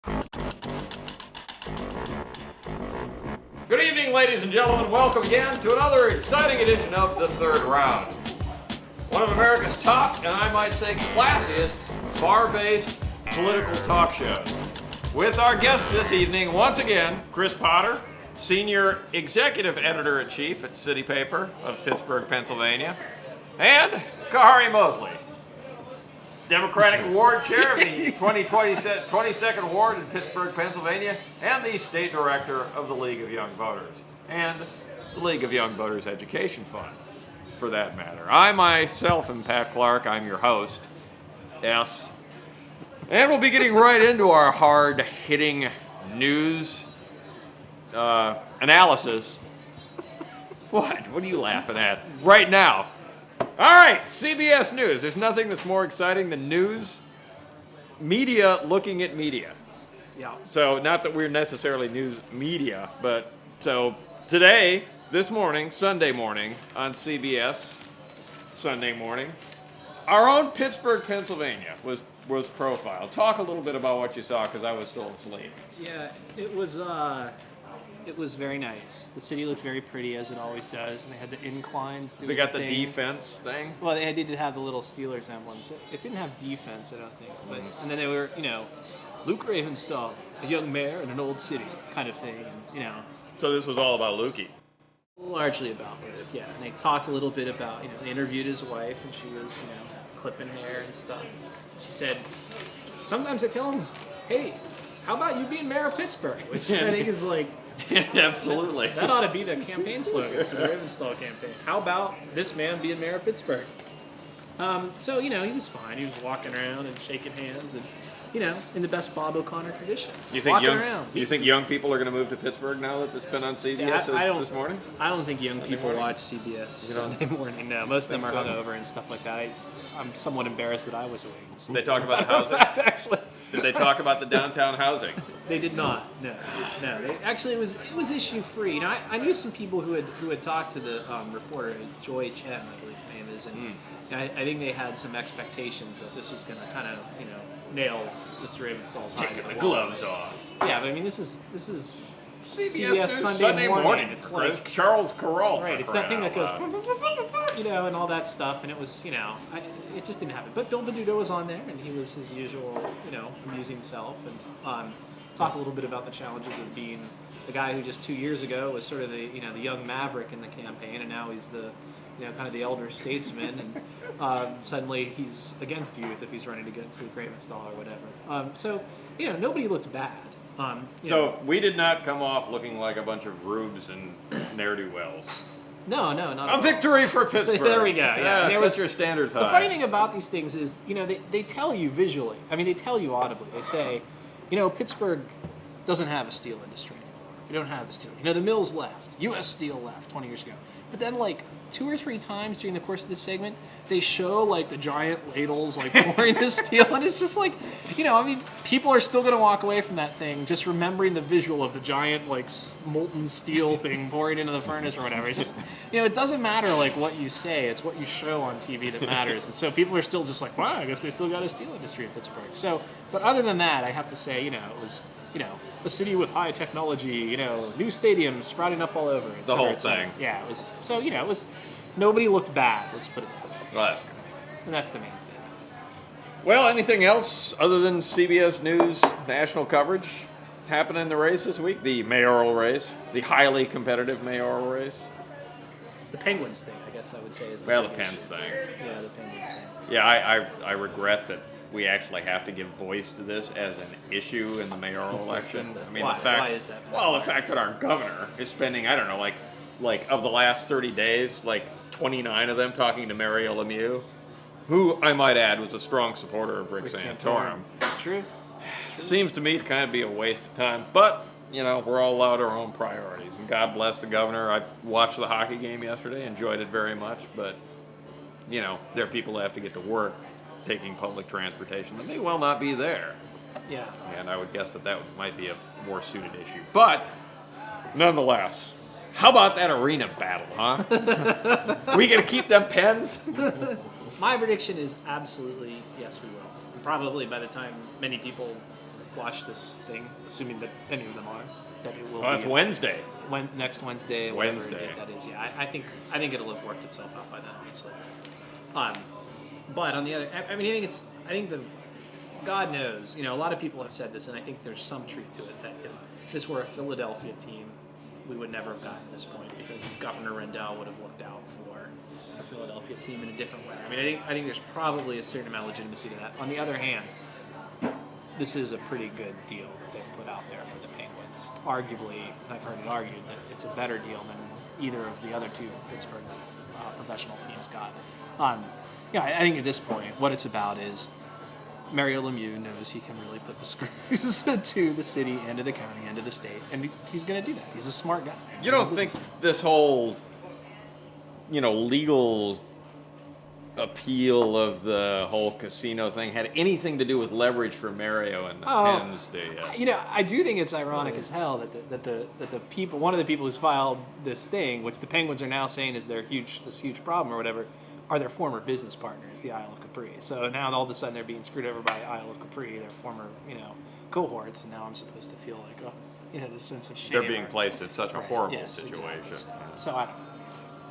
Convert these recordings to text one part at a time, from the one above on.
Good evening, ladies and gentlemen. Welcome again to another exciting edition of The Third Round. One of America's top, and I might say classiest, bar-based political talk shows. With our guests this evening, once again, Chris Potter, Senior Executive Editor-in-Chief at City Paper of Pittsburgh, Pennsylvania, and Khari Mosley, Democratic Ward Chair of the 22nd Ward in Pittsburgh, Pennsylvania, and the State Director of the League of Young Voters, and the League of Young Voters Education Fund, for that matter. I myself am Pat Clark. I'm your host, S. And we'll be getting right into our hard-hitting news analysis. What are you laughing at right now? All right, CBS News. There's nothing that's more exciting than news. Media looking at media. Yeah. So not that we're necessarily news media, but so today, this morning, Sunday morning, on CBS, Sunday morning, our own Pittsburgh, Pennsylvania was profiled. Talk a little bit about what you saw, because I was still asleep. Yeah, it was very nice. The city looked very pretty, as it always does, and they had the inclines doing They got the thing. defense thing. Well, they did have the little Steelers emblems. It didn't have defense, I don't think. But and then they were, Luke Ravenstahl, a young mayor in an old city, kind of thing, and So this was all about Lukey. largely about Luke. Yeah, and they talked a little bit about, they interviewed his wife, and she was, clipping hair and stuff. She said, sometimes I tell him, hey, how about you being mayor of Pittsburgh? Which I think is like. Absolutely. That ought to be the campaign slogan for the Ravenstahl campaign. How about this man being mayor of Pittsburgh? So, he was fine. He was walking around and shaking hands and, in the best Bob O'Connor tradition. You think walking around. You think young people are going to move to Pittsburgh now that it's been on CBS this morning? I don't think young people watch CBS Sunday morning. No, most of them are hungover and stuff like that. I'm somewhat embarrassed that I was awake to see. They talk about housing? Actually. Did they talk about the downtown housing? They did not. No. It was issue free. I knew some people who had talked to the reporter, Joy Chen, I believe her name is, and I think they had some expectations that this was going to kind of nail Mr. Ravenstahl's hide. Taking the gloves off. Yeah, but I mean this is CBS News Sunday morning. It's like Charles Carroll. Right, it's that thing that goes, and all that stuff, and it was, it just didn't happen. But Bill Beduto was on there, and he was his usual, amusing self, and talked a little bit about the challenges of being the guy who just 2 years ago was sort of the, the young maverick in the campaign, and now he's the, kind of the elder statesman, and suddenly he's against youth if he's running against Luke Ravenstahl or whatever. So, nobody looked bad. So we did not come off looking like a bunch of rubes and ne'er-do-wells. No, not at all. A victory for Pittsburgh. There we go. Yeah, set your standards high. The funny thing about these things is, they tell you visually. I mean, they tell you audibly. They say, Pittsburgh doesn't have a steel industry anymore. We don't have the steel. The mills left. U.S. Steel left 20 years ago. But then, 2 or 3 times during the course of this segment, they show, the giant ladles, pouring the steel. And it's just people are still going to walk away from that thing just remembering the visual of the giant, molten steel thing pouring into the furnace or whatever. It's just, it doesn't matter, what you say. It's what you show on TV that matters. And so people are still just like, wow, I guess they still got a steel industry in Pittsburgh. So, but other than that, I have to say, it was, a city with high technology, new stadiums sprouting up all over. The whole thing. Yeah, it was, so, it was, nobody looked bad, let's put it that way. Well, that's good. And that's the main thing. Well, anything else other than CBS News national coverage happening in the race this week? The mayoral race, the highly competitive mayoral race. The Penguins thing, I guess I would say, is the Well, the big Pens issue. thing. Yeah, the Penguins thing. Yeah, I regret that we actually have to give voice to this as an issue in the mayoral election. I mean, Why? the fact, Why is that? Well, the fact that our governor is spending, I don't know, like of the last 30 days, 29 of them talking to Mario Lemieux, who I might add was a strong supporter of Rick Santorum. It's true. Seems to me to kind of be a waste of time, but we're all allowed our own priorities, and God bless the governor. I watched the hockey game yesterday, enjoyed it very much, but there are people that have to get to work taking public transportation that may well not be there. Yeah. And I would guess that might be a more suited issue. But nonetheless, how about that arena battle, huh? We gonna keep them Pens? My prediction is absolutely yes, we will. And probably by the time many people watch this thing, assuming that any of them are, that it will. Oh, it's Wednesday. Next Wednesday. Wednesday. Whatever date that is. Yeah, I think it'll have worked itself out by then, honestly. But on the other, I mean, I think God knows, a lot of people have said this, and I think there's some truth to it, that if this were a Philadelphia team, we would never have gotten to this point, because Governor Rendell would have looked out for a Philadelphia team in a different way. I mean, I think there's probably a certain amount of legitimacy to that. On the other hand, this is a pretty good deal that they've put out there for the Penguins. Arguably, I've heard it argued that it's a better deal than either of the other two Pittsburgh professional teams got. I think at this point, what it's about is Mario Lemieux knows he can really put the screws to the city and to the county and to the state, and he's going to do that. He's a smart guy. You don't think this whole, legal appeal of the whole casino thing had anything to do with leverage for Mario and the Pens? I do think it's ironic as hell that the people, one of the people who's filed this thing, which the Penguins are now saying is this huge problem or whatever, are their former business partners, the Isle of Capri. So now all of a sudden they're being screwed over by Isle of Capri, their former, cohorts, and now I'm supposed to feel like, this sense of shame. They're being placed in such a horrible situation. Exactly. So I don't know.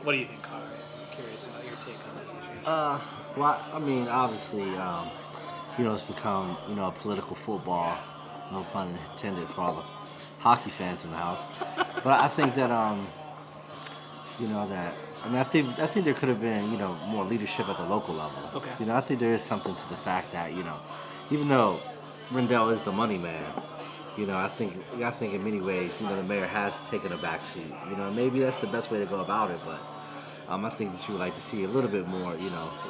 What do you think, Khari? I'm curious about your take on those issues. Well, I mean, obviously, it's become, a political football, no pun intended for all the hockey fans in the house. But I think that, I think there could have been, more leadership at the local level. Okay. I think there is something to the fact that, even though Rendell is the money man, I think in many ways, the mayor has taken a back seat. Maybe that's the best way to go about it, but I think that you would like to see a little bit more,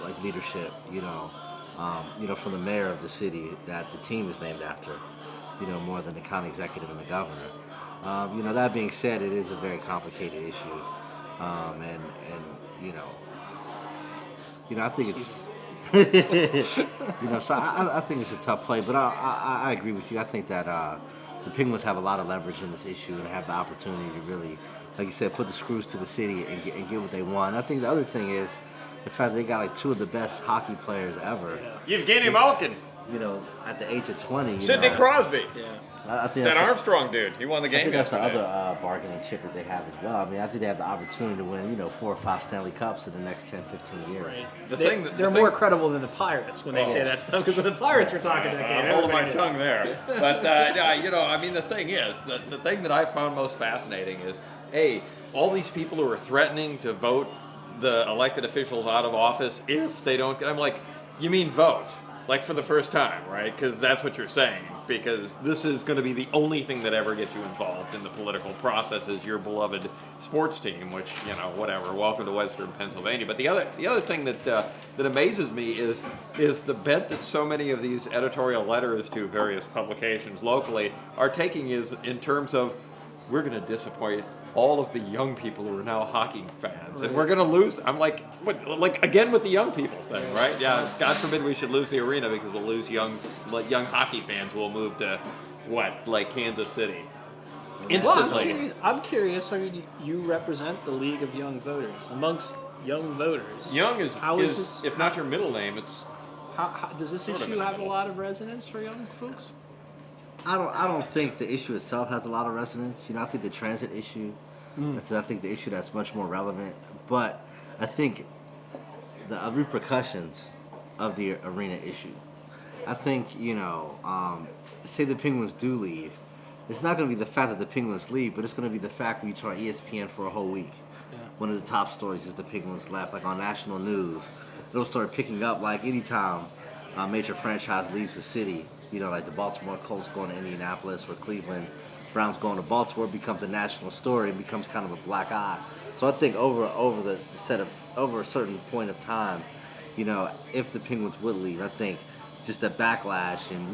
like leadership, from the mayor of the city that the team is named after, more than the county executive and the governor. That being said, it is a very complicated issue. I think it's, so I think it's a tough play, but I agree with you. I think that the Penguins have a lot of leverage in this issue and have the opportunity to really, like you said, put the screws to the city and get what they want. I think the other thing is the fact that they got like two of the best hockey players ever. Yeah. Evgeny Malkin. At the age of 20. Sidney Crosby. Yeah. I think that Armstrong dude. He won the game. I think that's the yesterday. other bargaining chip that they have as well. I mean, I think they have the opportunity to win, 4 or 5 Stanley Cups in the next 10, 15 years. Right. They're more credible than the Pirates when they say that stuff, because when the Pirates were talking that game, I'm holding my tongue there. But, the thing is, the thing that I found most fascinating is, all these people who are threatening to vote the elected officials out of office if they don't get, I'm like, you mean vote? Like for the first time, right? Because that's what you're saying. Because this is going to be the only thing that ever gets you involved in the political process is your beloved sports team, which, whatever. Welcome to Western Pennsylvania. But the other thing that amazes me is the bent that so many of these editorial letters to various publications locally are taking is in terms of, we're going to disappoint all of the young people who are now hockey fans, and we're going to lose. I'm like, what, again with the young people thing, right? Yeah, God forbid we should lose the arena because we'll lose young hockey fans who will move to Kansas City instantly. Well, I'm curious. I mean, you represent the League of Young Voters. Amongst young voters, young is this, if not your middle name, it's. How does this issue have a lot of resonance for young folks? I don't think the issue itself has a lot of resonance. I think the transit issue, that's I think the issue that's much more relevant. But I think the repercussions of the arena issue. I think, say the Penguins do leave, it's not going to be the fact that the Penguins leave, but it's going to be the fact we turn on ESPN for a whole week. Yeah. One of the top stories is the Penguins left, like on national news. It'll start picking up like anytime a major franchise leaves the city. Like the Baltimore Colts going to Indianapolis or Cleveland Browns going to Baltimore becomes a national story and becomes kind of a black eye. So I think over a certain point of time, if the Penguins would leave, I think just the backlash and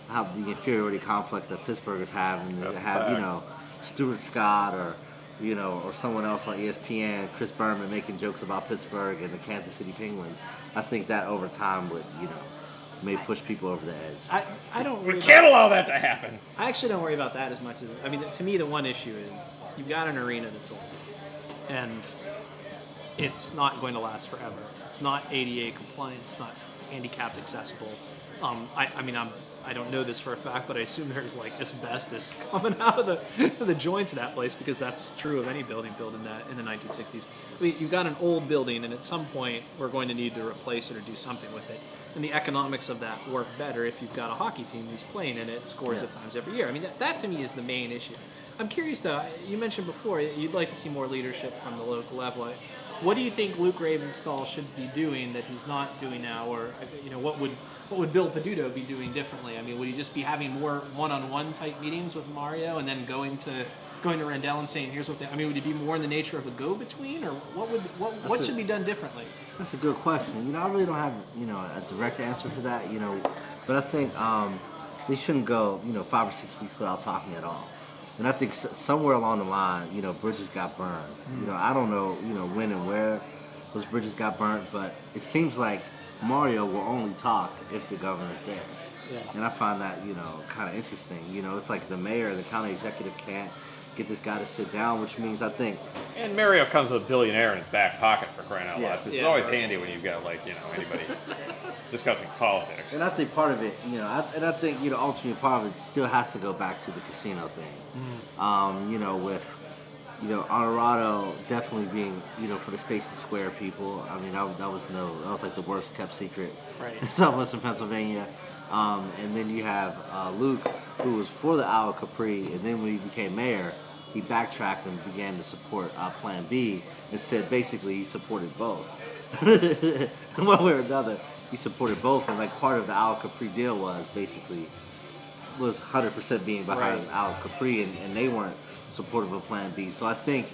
how the inferiority complex that Pittsburghers have, and they have Stuart Scott or someone else on ESPN, Chris Berman making jokes about Pittsburgh and the Kansas City Penguins. I think that over time would may push people over the edge. I don't. We can't allow that to happen. I actually don't worry about that as much as to me the one issue is you've got an arena that's old, and it's not going to last forever. It's not ADA compliant. It's not handicapped accessible. I don't know this for a fact, but I assume there's like asbestos coming out of the joints of that place, because that's true of any building built in the 1960s. I mean, you've got an old building, and at some point we're going to need to replace it or do something with it. And the economics of that work better if you've got a hockey team who's playing in it, scores at times every year. I mean, that to me is the main issue. I'm curious though. You mentioned before you'd like to see more leadership from the local level. What do you think Luke Ravenstall should be doing that he's not doing now, or what would Bill Peduto be doing differently? I mean, would he just be having more one-on-one type meetings with Mario and then going to Rendell and saying, "Here's what they"? I mean, would it be more in the nature of a go-between, or what should be done differently? That's a good question. I really don't have a direct answer for that. But I think they shouldn't go 5 or 6 weeks without talking at all. And I think somewhere along the line, bridges got burned. I don't know, when and where those bridges got burnt, but it seems like Mario will only talk if the governor's there. Yeah. And I find that, kind of interesting. It's like the mayor, the county executive can't get this guy to sit down, which means I think... And Mario comes with a billionaire in his back pocket, for crying out loud. It's always handy when you've got, anybody discussing politics. And I think part of it, ultimately part of it still has to go back to the casino thing. With, Honorado definitely being, for the Station Square people. I mean, that was like the worst kept secret in southwestern Pennsylvania. And then you have Luke, who was for the Isle of Capri, and then when he became mayor, he backtracked and began to support Plan B, and said basically he supported both. One way or another, he supported both, and like part of the Isle of Capri deal was 100% being behind Isle of Capri, and they weren't supportive of Plan B. So I think,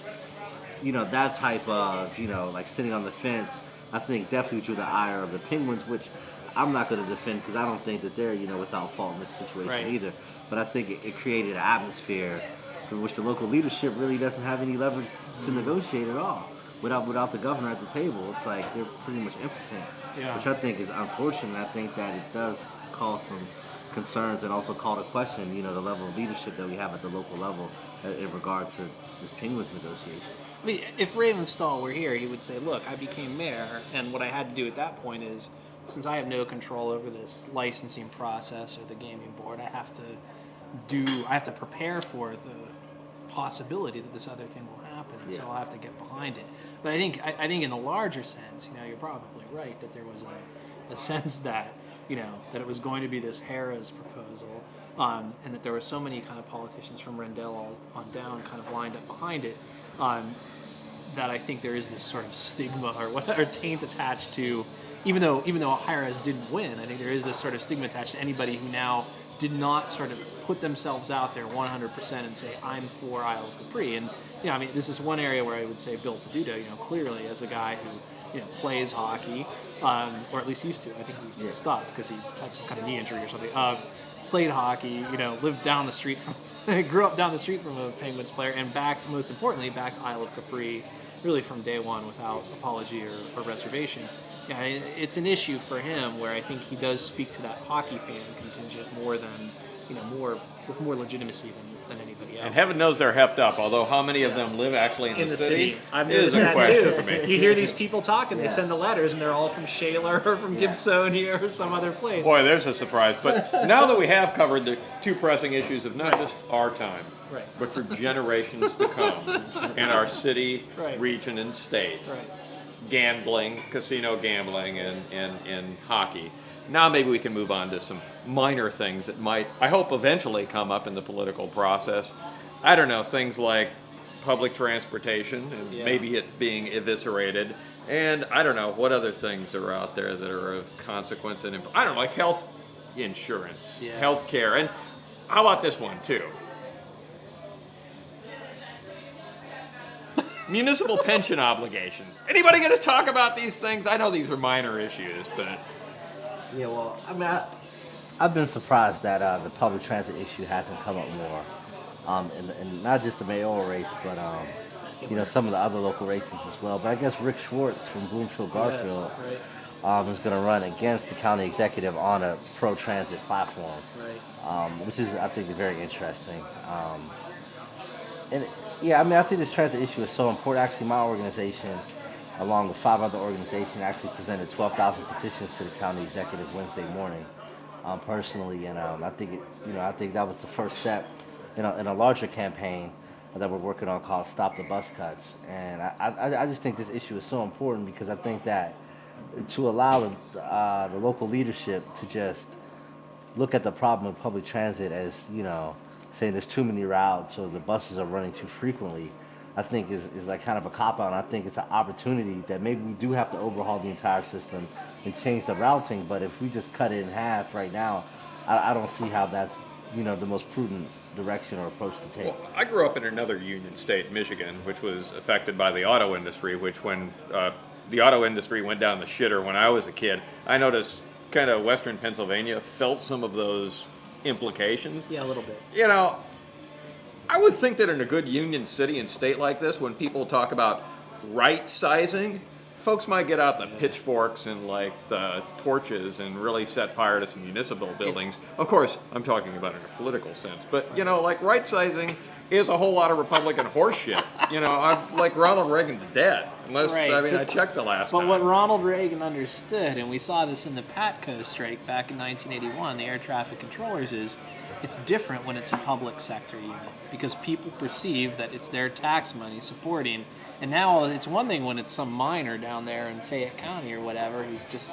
that type of, like sitting on the fence, I think definitely drew the ire of the Penguins, which I'm not going to defend because I don't think that they're, without fault in this situation either. But I think it created an atmosphere for which the local leadership really doesn't have any leverage to negotiate at all. Without the governor at the table, it's like they're pretty much impotent, which I think is unfortunate. I think that it does cause some concerns and also call to question, the level of leadership that we have at the local level in regard to this Penguins negotiation. I mean, if Ravenstall were here, he would say, "Look, I became mayor, and what I had to do at that point is, since I have no control over this licensing process or the gaming board, I have to prepare for the possibility that this other thing will happen, and so I'll have to get behind it." But I think in a larger sense, you're probably right that there was a sense that that it was going to be this Harrah's proposal, and that there were so many kind of politicians from Rendell on down kind of lined up behind it, that I think there is this sort of stigma or taint attached to. Even though Harrah's didn't win, I think there is this sort of stigma attached to anybody who now did not sort of put themselves out there 100% and say, "I'm for Isle of Capri." And this is one area where I would say Bill Peduto, clearly as a guy who plays hockey, or at least used to. I think he stopped because he had some kind of knee injury or something. Played hockey, lived down the street from, grew up down the street from a Penguins player, and most importantly, backed Isle of Capri really from day one without apology or reservation. Yeah, it's an issue for him where I think he does speak to that hockey fan contingent more than, with more legitimacy than anybody else. And heaven knows they're hepped up, although how many of them live actually in the city I've noticed that question too. for me. You hear these people talk and they send the letters and they're all from Shaler or from Gibsonia or some other place. Boy, there's a surprise. But now that we have covered the two pressing issues of not just our time, but for generations to come in our city, region, and state, gambling, casino gambling, and hockey. Now maybe we can move on to some minor things that might, I hope, eventually come up in the political process. I don't know, things like public transportation and maybe it being eviscerated. And I don't know what other things are out there that are of consequence. And I don't know, like health insurance, health care. And how about this one too? Municipal pension obligations. Anybody going to talk about these things? I know these are minor issues, but... Yeah, well, I mean, I've been surprised that the public transit issue hasn't come up more, and not just the mayoral race, but some of the other local races as well. But I guess Rick Schwartz from Bloomfield Garfield is going to run against the county executive on a pro-transit platform, which is, I think, very interesting. I think this transit issue is so important. Actually, my organization, along with 5 other organizations, actually presented 12,000 petitions to the county executive Wednesday morning. personally, and I think I think that was the first step in a larger campaign that we're working on called Stop the Bus Cuts. And I just think this issue is so important because I think that to allow the local leadership to just look at the problem of public transit as, saying there's too many routes or the buses are running too frequently, I think is like kind of a cop-out. And I think it's an opportunity that maybe we do have to overhaul the entire system and change the routing. But if we just cut it in half right now, I don't see how that's, the most prudent direction or approach to take. Well, I grew up in another union state, Michigan, which was affected by the auto industry, which when the auto industry went down the shitter when I was a kid, I noticed kind of Western Pennsylvania felt some of those implications. Yeah, a little bit. I would think that in a good union city and state like this, when people talk about right sizing, folks might get out the pitchforks and like the torches and really set fire to some municipal buildings. Of course, I'm talking about in a political sense, but like right sizing is a whole lot of Republican horseshit. I'm like Ronald Reagan's dead, unless I checked the last time. But what Ronald Reagan understood, and we saw this in the PATCO strike back in 1981, the air traffic controllers, is it's different when it's a public sector unit because people perceive that it's their tax money supporting. And now it's one thing when it's some miner down there in Fayette County or whatever who's just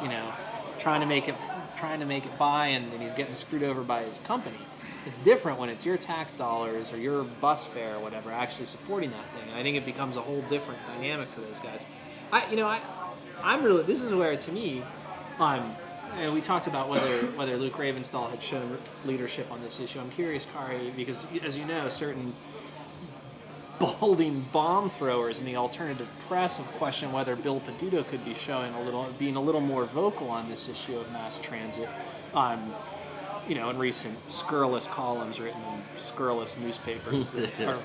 trying to make it by, and he's getting screwed over by his company. It's different when it's your tax dollars or your bus fare or whatever actually supporting that thing. I think it becomes a whole different dynamic for those guys. I'm really, this is where to me, and we talked about whether Luke Ravenstahl had shown leadership on this issue. I'm curious, Khari, because as you know, certain balding bomb throwers in the alternative press have questioned whether Bill Peduto could be being a little more vocal on this issue of mass transit. In recent scurrilous columns written in scurrilous newspapers that are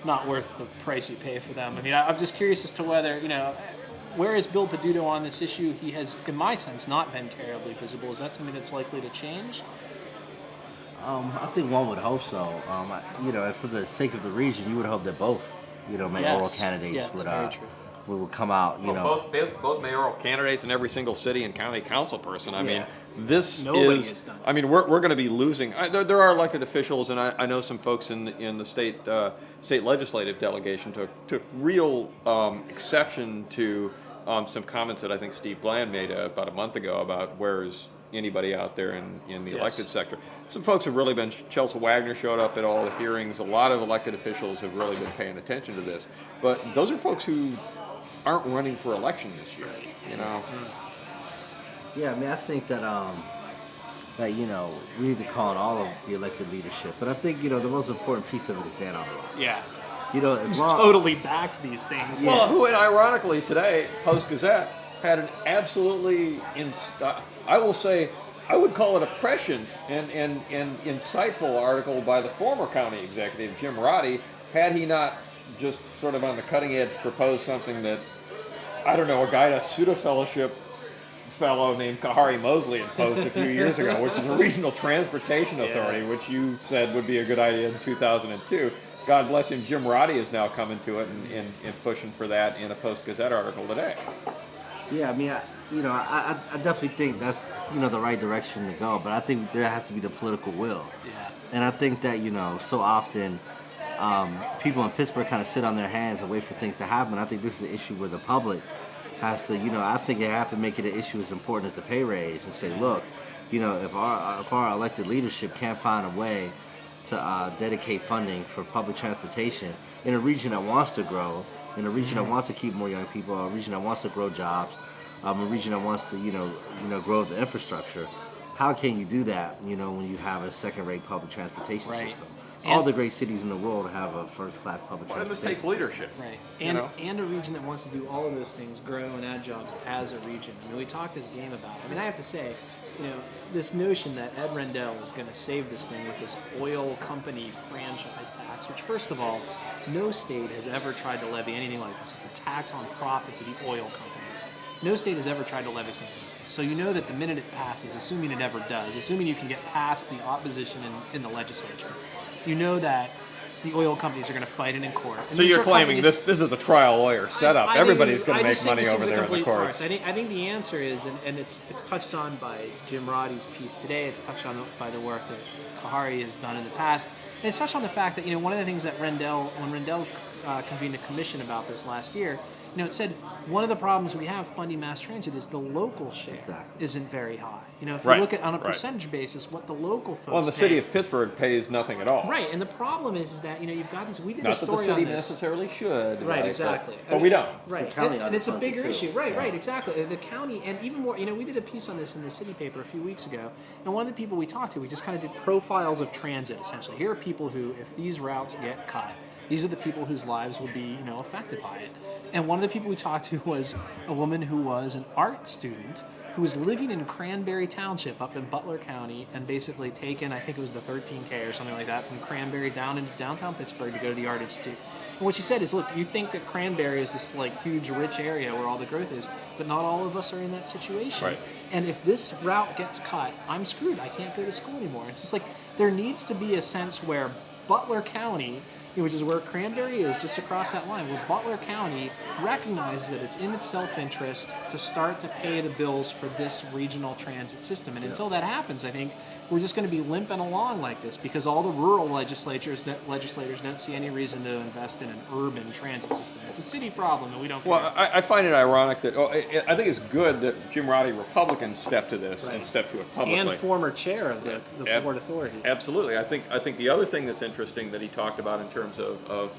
not worth the price you pay for them. I'm just curious as to whether, where is Bill Peduto on this issue? He has, in my sense, not been terribly visible. Is that something that's likely to change? I think one would hope so. And for the sake of the region, you would hope that both, mayoral candidates would come out. Both mayoral candidates and every single city and county council person. Nobody has done it. We're going to be losing. There are elected officials, and I know some folks in the state legislative delegation took real exception to some comments that I think Steve Bland made about a month ago about where's anybody out there in the elected sector. Some folks have really been. Chelsea Wagner showed up at all the hearings. A lot of elected officials have really been paying attention to this. But those are folks who aren't running for election this year. Yeah, I think that we need to call on all of the elected leadership. But I think the most important piece of it is Dan Arnold. Yeah. Who's totally backed these things. Well, who ironically today, Post-Gazette, had an absolutely, I will say, I would call it a prescient and insightful article by the former county executive, Jim Roddy, had he not just sort of on the cutting edge proposed something that, I don't know, a guy at a pseudo-fellowship fellow named Khari Mosley had posed a few years ago, which is a regional transportation authority, which you said would be a good idea in 2002. God bless him, Jim Roddy is now coming to it and pushing for that in a Post-Gazette article today. Yeah, I definitely think that's, the right direction to go, but I think there has to be the political will. Yeah. And I think that, so often people in Pittsburgh kind of sit on their hands and wait for things to happen. I think this is an issue where the public has to, I think they have to make it an issue as important as the pay raise and say, look, if our elected leadership can't find a way to dedicate funding for public transportation in a region that wants to grow, in a region that wants to keep more young people, a region that wants to grow jobs, a region that wants to, grow the infrastructure. How can you do that, when you have a second-rate public transportation system? All the great cities in the world have a first-class public transportation system. It takes leadership. Right. And a region that wants to do all of those things, grow and add jobs as a region. We talked this game about it. I have to say, this notion that Ed Rendell is going to save this thing with this oil company franchise tax, which, first of all, no state has ever tried to levy anything like this. It's a tax on profits of the oil companies. No state has ever tried to levy something like this. So that the minute it passes, assuming it ever does, assuming you can get past the opposition in the legislature, that the oil companies are going to fight it in court. And So these you're are claiming companies- this is a trial lawyer setup. I think Everybody's this- going I to make just think money this over is a there in the complete courts. farce. I think the answer is, and it's touched on by Jim Roddy's piece today. It's touched on by the work that Khari has done in the past. And it's touched on the fact that one of the things that when Rendell convened a commission about this last year, it said one of the problems we have funding mass transit is the local share isn't very high. If you look at on a percentage basis, what the local folks Well, the city of Pittsburgh pays nothing at all. Right, and the problem is that you've got these. We did a Not that the story on city this. necessarily should. Right, exactly. But we don't. Right, The county and it's a underfunds bigger it, too. issue. Right, exactly. The county, and even more, we did a piece on this in the city paper a few weeks ago, and one of the people we talked to, we just kind of did profiles of transit, essentially. Here are people who, if these routes get cut, these are the people whose lives would be, affected by it. And one of the people we talked to was a woman who was an art student who was living in Cranberry Township up in Butler County and basically taken, I think it was the 13K or something like that, from Cranberry down into downtown Pittsburgh to go to the Art Institute. And what she said is, look, you think that Cranberry is this huge rich area where all the growth is, but not all of us are in that situation. Right. And if this route gets cut, I'm screwed. I can't go to school anymore. It's just there needs to be a sense where Butler County, which is where Cranberry is, just across that line, where Butler County recognizes that it's in its self-interest to start to pay the bills for this regional transit system. And until that happens, I think we're just going to be limping along like this because all the rural legislators don't see any reason to invest in an urban transit system. It's a city problem, and we don't care. Well, I find it ironic that I think it's good that Jim Roddy, Republican, stepped to this and stepped to it publicly. And former chair of the Port Authority. Absolutely. I think the other thing that's interesting that he talked about in terms of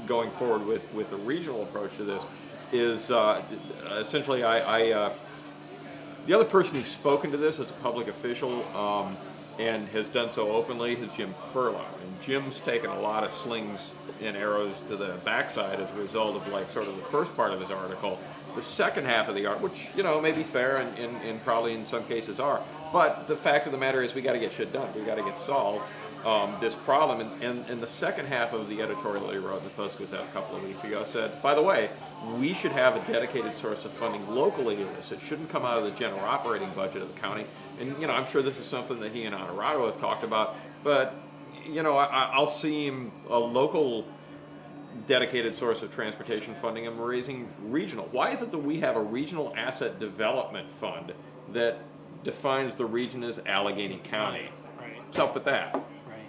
going forward with a regional approach to this is essentially the other person who's spoken to this as a public official and has done so openly is Jim Furlow. And Jim's taken a lot of slings and arrows to the backside as a result of sort of the first part of his article. The second half of the art, which may be fair and probably in some cases are, but the fact of the matter is we got to get shit done. We got to get solved this problem. And the second half of the editorial he wrote in the Post Gazette a couple of weeks ago said, by the way, we should have a dedicated source of funding locally to this. It shouldn't come out of the general operating budget of the county. And I'm sure this is something that he and Honorado have talked about, but I'll see him a local dedicated source of transportation funding and raising regional. Why is it that we have a regional asset development fund that defines the region as Allegheny County? Right. What's up with that? Right.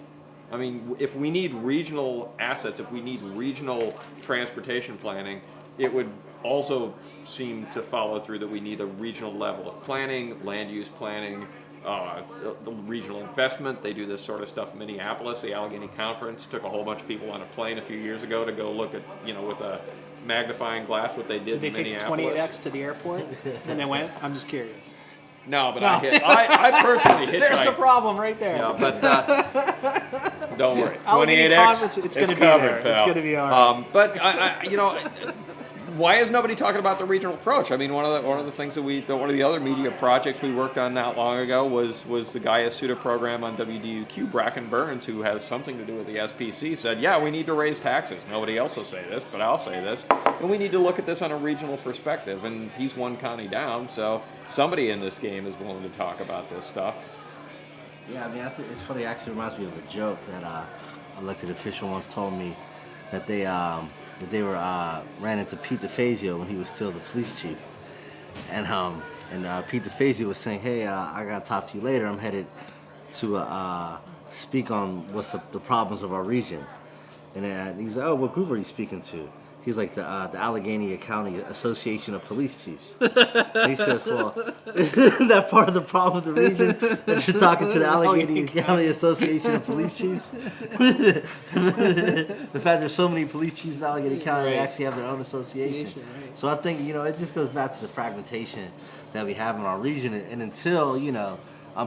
I mean, if we need regional assets, if we need regional transportation planning, it would also seem to follow through that we need a regional level of planning, land use planning, the regional investment. They do this sort of stuff in Minneapolis. The Allegheny Conference took a whole bunch of people on a plane a few years ago to go look at, with a magnifying glass what they did in Did they take the Minneapolis. 28X to the airport and they went? I'm just curious. No, but I personally hitchhiked. There's the problem right there. Yeah, but don't worry. Allegheny 28X, Conference, it's going to be covered, there. pal. It's going to be all right. But why is nobody talking about the regional approach? I mean, one of the things that one of the other media projects we worked on not long ago was the Gaia Suda program on WDUQ. Bracken Burns, who has something to do with the SPC, said, yeah, we need to raise taxes. Nobody else will say this, but I'll say this. And we need to look at this on a regional perspective. And he's one county down, so somebody in this game is willing to talk about this stuff. Yeah, I mean, I think it's funny. It actually reminds me of a joke that an elected official once told me that they ran into Pete DeFazio when he was still the police chief, and Pete DeFazio was saying, "Hey, I gotta talk to you later. I'm headed to speak on what's the problems of our region." And he's like, "Oh, what group are you speaking to?" He's like, the Allegheny County Association of Police Chiefs. And he says, well, isn't that part of the problem with the region that you're talking to the Allegheny County Association of Police Chiefs? The fact there's so many police chiefs in Allegheny County, they actually have their own association. Right. So I think, it just goes back to the fragmentation that we have in our region. And until,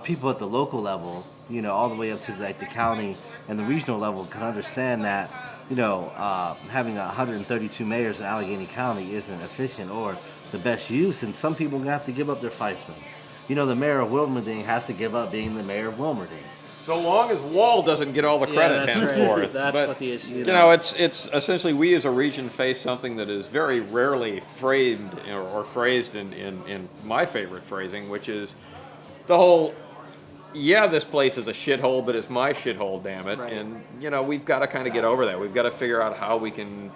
people at the local level, all the way up to the county and the regional level can understand that, having 132 mayors in Allegheny County isn't efficient or the best use, and some people are going to have to give up their fiefdom. The mayor of Wilmerding has to give up being the mayor of Wilmerding. So long as Wall doesn't get all the credit that's henceforth. right. That's but, what the issue is. It's essentially we as a region face something that is very rarely framed or phrased in my favorite phrasing, which is the whole yeah, this place is a shithole, but it's my shithole, damn it. Right. And, we've got to kind of get over that. We've got to figure out how we can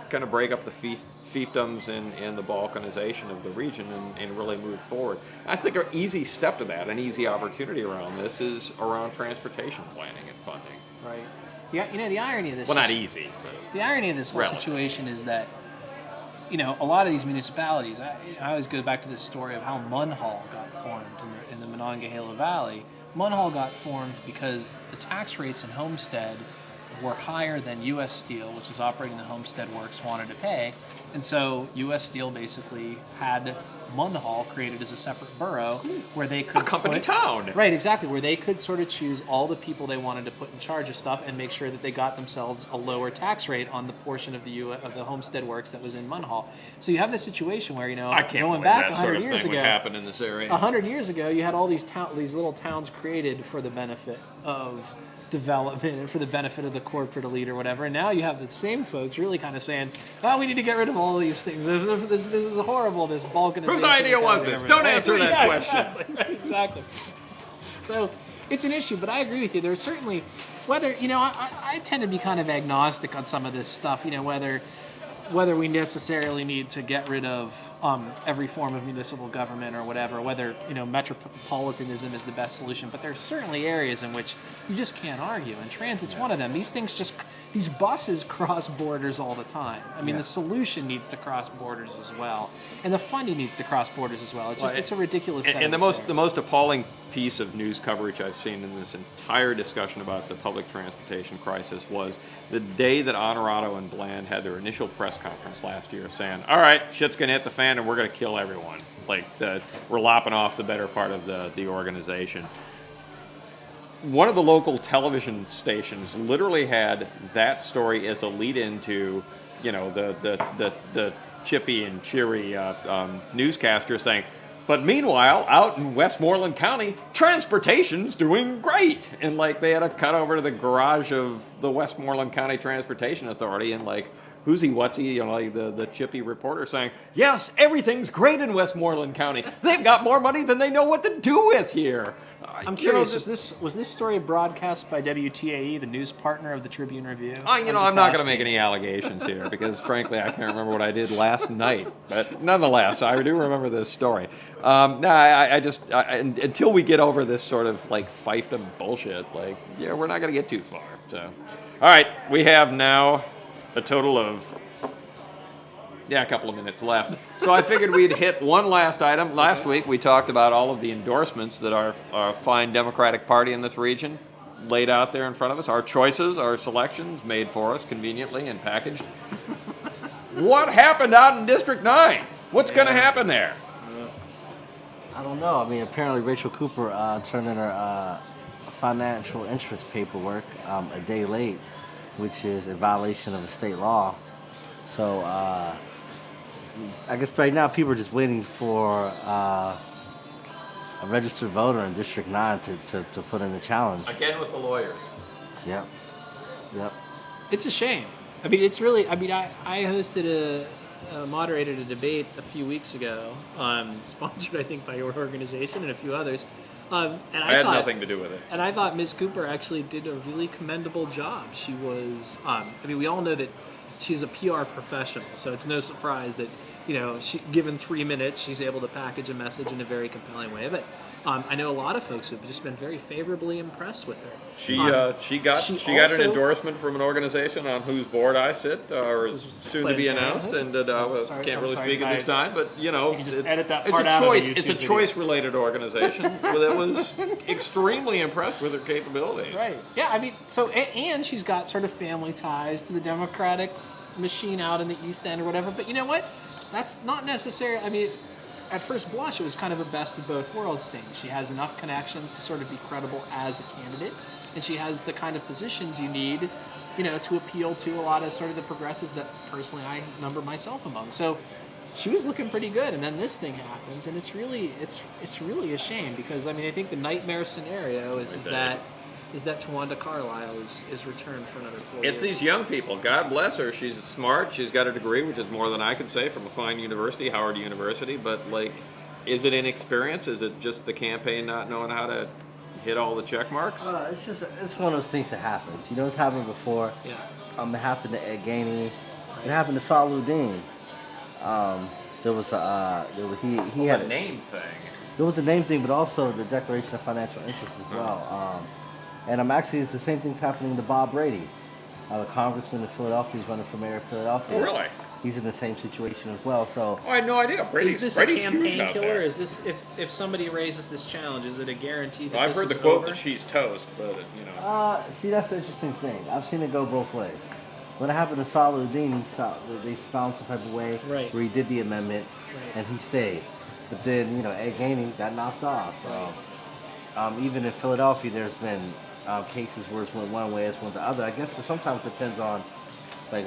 kind of break up the fiefdoms and the balkanization of the region and really move forward. I think an easy step to that, an easy opportunity around this is around transportation planning and funding. Right. Yeah, the irony of this... Well, not easy, but... The irony of this whole situation is that, a lot of these municipalities, I always go back to this story of how Munhall got formed in the Monongahela Valley. Munhall got formed because the tax rates in Homestead were higher than U.S. Steel, which is operating the Homestead Works, wanted to pay. And so U.S. Steel basically had Munhall created as a separate borough where they could... A company town. Right, exactly, where they could sort of choose all the people they wanted to put in charge of stuff and make sure that they got themselves a lower tax rate on the portion of the Homestead Works that was in Munhall. So you have this situation where, I can't going believe back that 100 sort of years thing ago, would happen in this area. 100 years ago, you had all these little towns created for the benefit of development and for the benefit of the corporate elite or whatever. And now you have the same folks really kind of saying, "Oh, we need to get rid of all these things. This is horrible. This balkanization." Whose idea was this? Don't answer that question. Exactly. Right, exactly. So it's an issue, but I agree with you. There's certainly whether I tend to be kind of agnostic on some of this stuff. Whether we necessarily need to get rid of every form of municipal government or whatever, whether metropolitanism is the best solution, but there's certainly areas in which you just can't argue, and transit's one of them. These buses cross borders all the time. I mean, the solution needs to cross borders as well, and the funding needs to cross borders as well. It's a ridiculous. And the most appalling piece of news coverage I've seen in this entire discussion about the public transportation crisis was the day that Honorado and Bland had their initial press conference last year saying, all right, shit's going to hit the fan and we're going to kill everyone. We're lopping off the better part of the organization. One of the local television stations literally had that story as a lead into, the chippy and cheery newscaster saying, but meanwhile, out in Westmoreland County, transportation's doing great. And they had a cut over to the garage of the Westmoreland County Transportation Authority and who's he, what's he, the chippy reporter saying, yes, everything's great in Westmoreland County. They've got more money than they know what to do with here. I'm curious, was this story broadcast by WTAE, the news partner of the Tribune Review? I'm not going to make any allegations here because, frankly, I can't remember what I did last night. But nonetheless, I do remember this story. Until we get over this sort of fiefdom bullshit, we're not going to get too far. So, all right, we have now a total of a couple of minutes left. So I figured we'd hit one last item. Last week we talked about all of the endorsements that our fine Democratic Party in this region laid out there in front of us. Our choices, our selections made for us conveniently and packaged. What happened out in District 9? What's going to happen there? I don't know. I mean, apparently Rachel Cooper turned in her financial interest paperwork a day late, which is a violation of a state law. So I guess right now people are just waiting for a registered voter in District 9 to put in the challenge. Again with the lawyers. Yep. It's a shame. I mean, it's really, I hosted moderated a debate a few weeks ago, sponsored, I think, by your organization and a few others. And I had thought, nothing to do with it. And I thought Ms. Cooper actually did a really commendable job. She was, we all know that she's a PR professional, so it's no surprise that, given 3 minutes, she's able to package a message in a very compelling way. But I know a lot of folks who've just been very favorably impressed with her. She got an endorsement from an organization on whose board I sit, or soon to be announced, and can't really speak at this time. But it's a choice-related organization that was extremely impressed with her capabilities. Right. Yeah. I mean, and she's got sort of family ties to the Democratic machine out in the East End or whatever. But you know what? That's not necessary. I mean, at first blush, it was kind of a best of both worlds thing. She has enough connections to sort of be credible as a candidate, and she has the kind of positions you need, to appeal to a lot of sort of the progressives that personally I number myself among. So she was looking pretty good, and then this thing happens, and it's really a shame because I think the nightmare scenario is that Tawanda Carlisle is returned for another 4 years. It's these young people. God bless her. She's smart. She's got a degree, which is more than I could say, from a fine university, Howard University. But, is it inexperience? Is it just the campaign not knowing how to hit all the check marks? It's one of those things that happens. You know, it's happened before. Yeah. It happened to Ed Gainey. It happened to Saluddin. There was he had a name thing. There was a name thing, but also the Declaration of Financial Interest as well. And actually, it's the same thing's happening to Bob Brady, the congressman in Philadelphia. He's running for mayor of Philadelphia. Oh, really? He's in the same situation as well. So I had no idea. Is this a huge campaign out killer? there. Is this if somebody raises this challenge, is it a guarantee that I've this heard the is quote over? that she's toast, but you know. see, that's the interesting thing. I've seen it go both ways. When it happened to Saluddin, they found some type of way Right. where he did the amendment, Right. and he stayed. But then, you know, Ed Gainey got knocked off. Even in Philadelphia, there's been cases where it's went one way, it's went the other. I guess it sometimes depends on, like,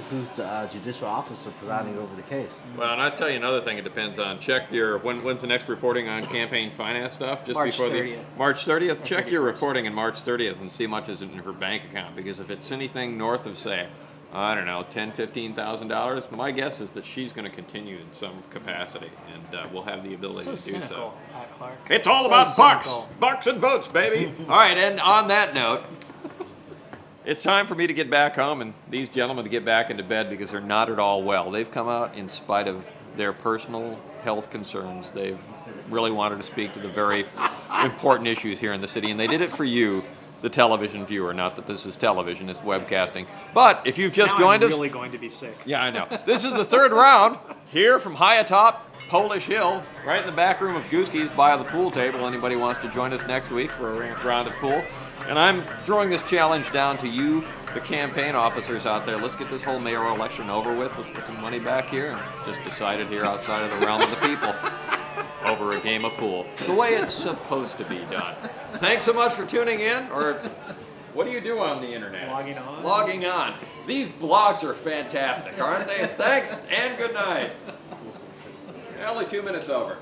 who's the judicial officer presiding over the case. Well, and I'll tell you another thing. It depends on when's the next reporting on campaign finance stuff? Just March before 30th. March 30th. Check your 31st. reporting in March 30th and see how much is in her bank account. Because if it's anything north of, say, I don't know, $10,000-$15,000, my guess is that she's going to continue in some capacity, and we'll have the ability So to do cynical, so. Pat Clark. It's all So about cynical. bucks and votes, baby. All right, and on that note, it's time for me to get back home and these gentlemen to get back into bed because they're not at all well. They've come out in spite of their personal health concerns. They've really wanted to speak to the very important issues here in the city, and they did it for you, the television viewer. Not that this is television, it's webcasting. But if you've just Now joined I'm us... really going to be sick. Yeah, I know. This is the third round here from high atop Polish Hill, right in the back room of Gooski's by the pool table. Anybody wants to join us next week for a round of pool? And I'm throwing this challenge down to you, the campaign officers out there. Let's get this whole mayoral election over with. Let's put some money back here and just decide it here outside of the realm of the people over a game of pool. The way it's supposed to be done. Thanks so much for tuning in, or what do you do on the internet? Logging on. Logging on. These blogs are fantastic, aren't they? Thanks and good night. Only 2 minutes over.